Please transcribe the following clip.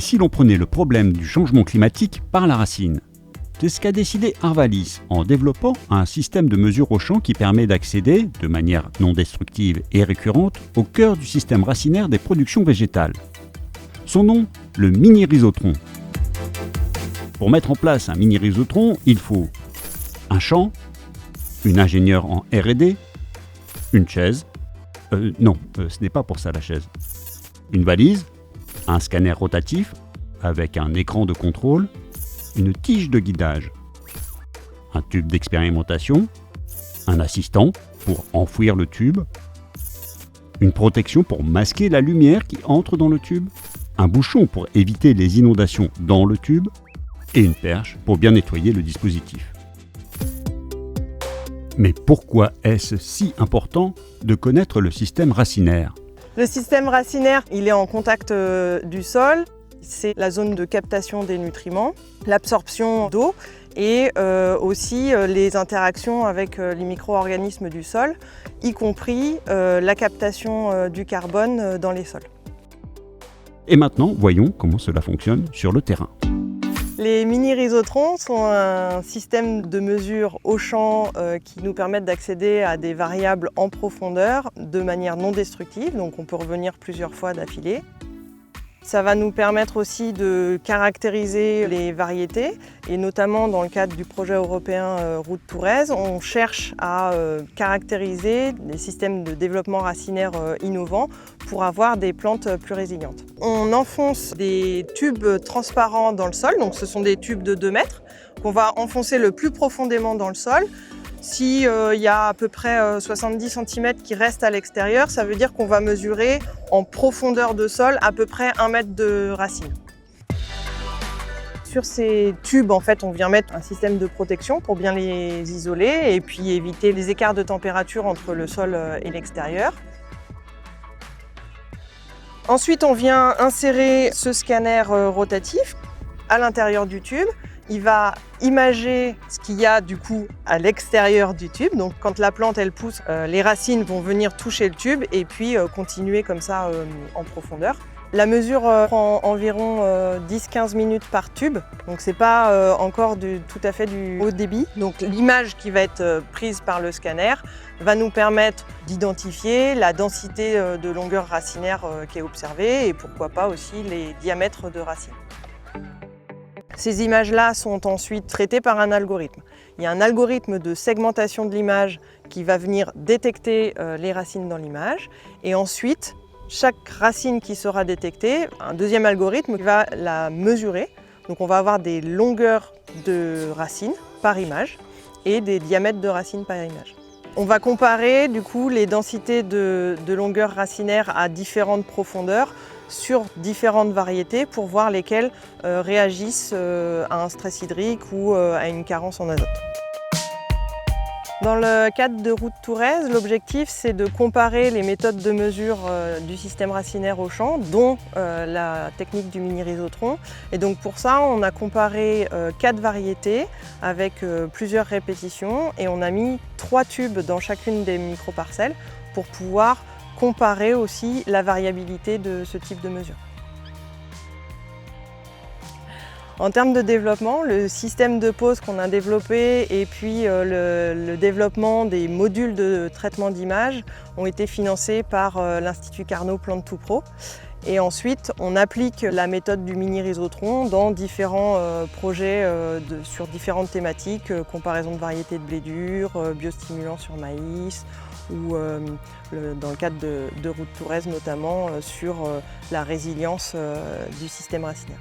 si l'on prenait le problème du changement climatique par la racine? C'est ce qu'a décidé Arvalis en développant un système de mesure au champ qui permet d'accéder, de manière non destructive et récurrente, au cœur du système racinaire des productions végétales. Son nom, le mini-rhizotron. Pour mettre en place un mini-rhizotron, il faut un champ, une ingénieure en R&D, une chaise, ce n'est pas pour ça la chaise, une valise, un scanner rotatif avec un écran de contrôle, une tige de guidage, un tube d'expérimentation, un assistant pour enfouir le tube, une protection pour masquer la lumière qui entre dans le tube, un bouchon pour éviter les inondations dans le tube et une perche pour bien nettoyer le dispositif. Mais pourquoi est-ce si important de connaître le système racinaire? Le système racinaire, il est en contact du sol. C'est la zone de captation des nutriments, l'absorption d'eau et aussi les interactions avec les micro-organismes du sol, y compris la captation du carbone dans les sols. Et maintenant, voyons comment cela fonctionne sur le terrain. Les mini-rhizotrons sont un système de mesure au champ qui nous permettent d'accéder à des variables en profondeur de manière non destructive, donc on peut revenir plusieurs fois d'affilée. Ça va nous permettre aussi de caractériser les variétés et notamment dans le cadre du projet européen Route Touraize, on cherche à caractériser des systèmes de développement racinaire innovants pour avoir des plantes plus résilientes. On enfonce des tubes transparents dans le sol, donc ce sont des tubes de 2 mètres qu'on va enfoncer le plus profondément dans le sol. Si y a à peu près 70 cm qui restent à l'extérieur, ça veut dire qu'on va mesurer en profondeur de sol à peu près 1 mètre de racine. Sur ces tubes, en fait, on vient mettre un système de protection pour bien les isoler et puis éviter les écarts de température entre le sol et l'extérieur. Ensuite, on vient insérer ce scanner rotatif à l'intérieur du tube. Il va imager ce qu'il y a du coup à l'extérieur du tube. Donc quand la plante elle pousse, les racines vont venir toucher le tube et puis continuer comme ça en profondeur. La mesure prend environ 10-15 minutes par tube, donc c'est pas encore tout à fait du haut débit. Donc l'image qui va être prise par le scanner va nous permettre d'identifier la densité de longueur racinaire qui est observée et pourquoi pas aussi les diamètres de racines. Ces images-là sont ensuite traitées par un algorithme. Il y a un algorithme de segmentation de l'image qui va venir détecter les racines dans l'image. Et ensuite, chaque racine qui sera détectée, un deuxième algorithme va la mesurer. Donc on va avoir des longueurs de racines par image et des diamètres de racines par image. On va comparer du coup les densités de longueur racinaire à différentes profondeurs sur différentes variétés pour voir lesquelles réagissent à un stress hydrique ou à une carence en azote. Dans le cadre de Route Touraize, l'objectif c'est de comparer les méthodes de mesure du système racinaire au champ, dont la technique du mini-rhizotron. Et donc pour ça, on a comparé 4 variétés avec plusieurs répétitions et on a mis 3 tubes dans chacune des micro-parcelles pour pouvoir comparer aussi la variabilité de ce type de mesure. En termes de développement, le système de pose qu'on a développé et puis le développement des modules de traitement d'image ont été financés par l'Institut Carnot Plante Tout Pro. Et ensuite, on applique la méthode du mini-rhizotron dans différents projets sur différentes thématiques, comparaison de variétés de blé dur, biostimulants sur maïs, ou dans le cadre de Route Touraize notamment sur la résilience du système racinaire.